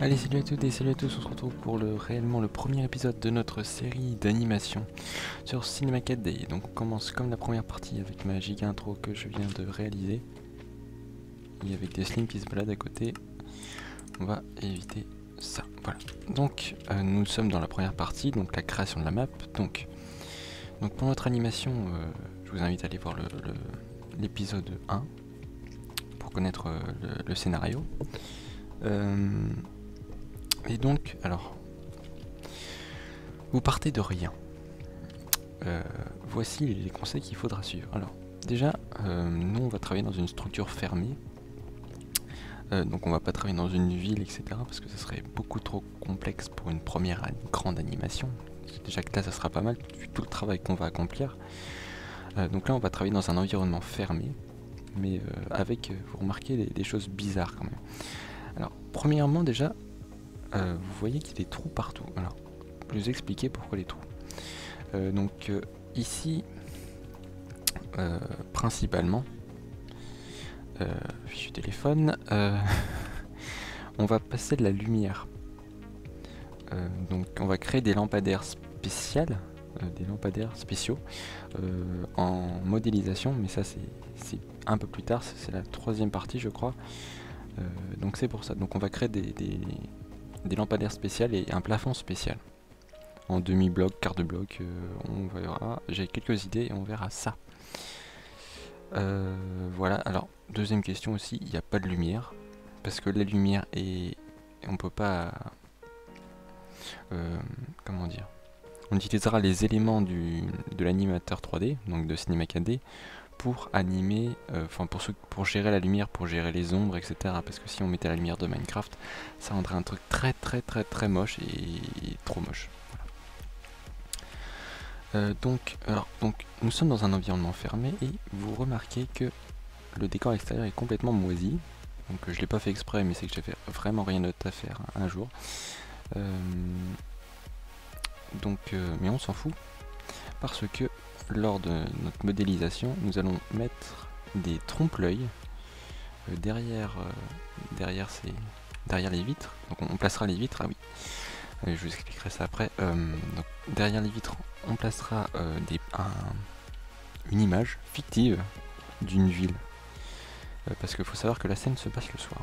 Allez, salut à toutes et salut à tous, on se retrouve pour réellement le premier épisode de notre série d'animation sur Cinema 4D. Donc on commence comme la première partie avec ma giga intro que je viens de réaliser. Et avec des slimes qui se baladent à côté, on va éviter ça. Voilà. Donc nous sommes dans la première partie, donc la création de la map. Donc pour notre animation, je vous invite à aller voir l'épisode 1 pour connaître le scénario. Et donc, alors, vous partez de rien. Voici les conseils qu'il faudra suivre. Alors, déjà, nous on va travailler dans une structure fermée. Donc on va pas travailler dans une ville, etc. Parce que ça serait beaucoup trop complexe pour une première grande animation. Déjà que là, ça sera pas mal, vu tout le travail qu'on va accomplir. Donc là, on va travailler dans un environnement fermé. Mais avec, vous remarquez, des choses bizarres quand même. Alors, premièrement, déjà, vous voyez qu'il y a des trous partout. Alors, je vais vous expliquer pourquoi les trous. Ici, principalement, fichu téléphone, on va passer de la lumière. Donc, on va créer des lampadaires spéciales, des lampadaires spéciaux en modélisation, mais ça c'est un peu plus tard, c'est la troisième partie je crois. Donc c'est pour ça. Donc on va créer des lampadaires spéciales et un plafond spécial. En demi-bloc, quart de bloc, on verra. J'ai quelques idées et on verra ça. Voilà, alors, deuxième question aussi, il n'y a pas de lumière. Parce que la lumière est... On peut pas... comment dire? On utilisera les éléments de l'animateur 3D, donc de Cinema 4D, pour animer, pour gérer la lumière, pour gérer les ombres, etc. Parce que si on mettait la lumière de Minecraft, ça rendrait un truc très moche et trop moche. Voilà. Donc, nous sommes dans un environnement fermé et vous remarquez que le décor extérieur est complètement moisi. Donc je l'ai pas fait exprès, mais c'est que j'avais vraiment rien d'autre à faire un jour. Mais on s'en fout parce que lors de notre modélisation, nous allons mettre des trompe-l'œil derrière les vitres. Donc on placera les vitres, ah oui, je vous expliquerai ça après. Donc, derrière les vitres, on placera une image fictive d'une ville. Parce qu'il faut savoir que la scène se passe le soir.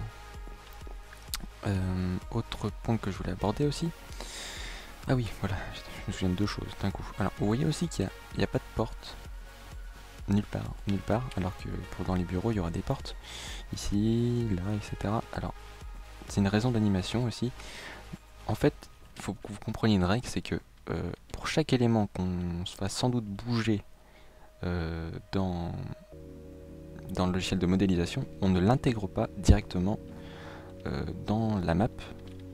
Autre point que je voulais aborder aussi. Ah oui, voilà, je me souviens de deux choses d'un coup. Alors, vous voyez aussi qu'il n'y a pas de porte. Nulle part, alors que dans les bureaux, il y aura des portes. Ici, là, etc. Alors, c'est une raison d'animation aussi. En fait, il faut que vous compreniez une règle, c'est que pour chaque élément qu'on va sans doute bouger dans le logiciel de modélisation, on ne l'intègre pas directement dans la map,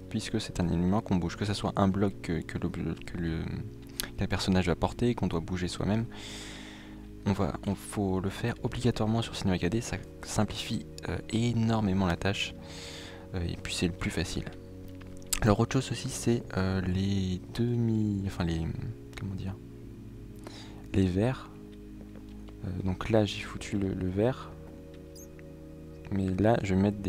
puisque c'est un élément qu'on bouge, que ce soit un bloc qu'un personnage va porter, qu'on doit bouger soi-même. On faut le faire obligatoirement sur Cinema 4D, ça simplifie énormément la tâche, et puis c'est le plus facile. Alors autre chose aussi, c'est les verres. Donc là j'ai foutu le verre, mais là je vais mettre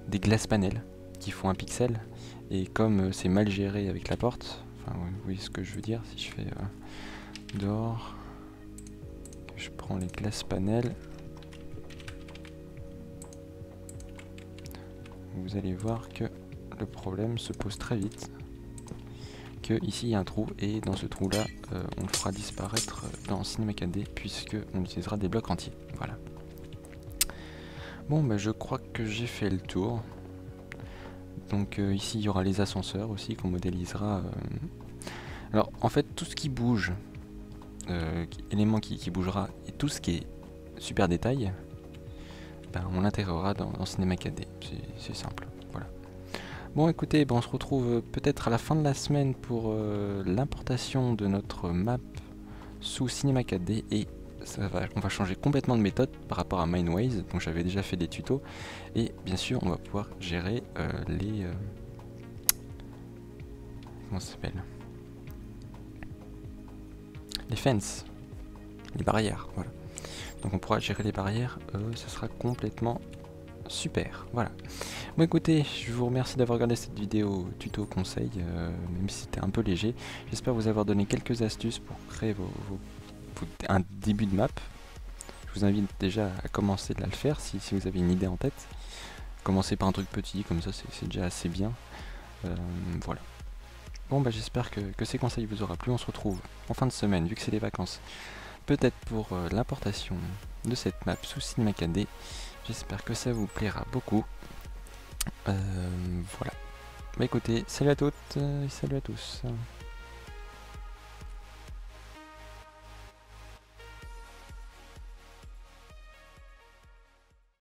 des glaces panels qui font un pixel, et comme c'est mal géré avec la porte, enfin vous voyez ce que je veux dire, si je fais dehors, je prends les glaces panels, vous allez voir que le problème se pose très vite, que ici il y a un trou, et dans ce trou là on le fera disparaître dans Cinema 4D puisque on utilisera des blocs entiers. Voilà. Bon bah je crois que j'ai fait le tour. Donc ici il y aura les ascenseurs aussi qu'on modélisera. Alors en fait tout ce qui bouge, élément qui bougera, et tout ce qui est super détail, on l'intégrera dans Cinema 4D. C'est simple. Voilà. Bon écoutez, on se retrouve peut-être à la fin de la semaine pour l'importation de notre map sous Cinema 4D, et on va changer complètement de méthode par rapport à Mindways, donc j'avais déjà fait des tutos, et bien sûr on va pouvoir gérer comment ça s'appelle, les fences, les barrières, voilà. Donc on pourra gérer les barrières, ça sera complètement super, voilà. Bon écoutez, je vous remercie d'avoir regardé cette vidéo tuto conseil, même si c'était un peu léger. J'espère vous avoir donné quelques astuces pour créer un début de map. Je vous invite déjà à commencer à le faire si vous avez une idée en tête. Commencez par un truc petit, comme ça c'est déjà assez bien. Voilà. Bon bah j'espère que ces conseils vous aura plu. On se retrouve en fin de semaine, vu que c'est les vacances. Peut-être pour l'importation de cette map sous CinemaCAD. J'espère que ça vous plaira beaucoup. Voilà. Bah écoutez, salut à toutes et salut à tous.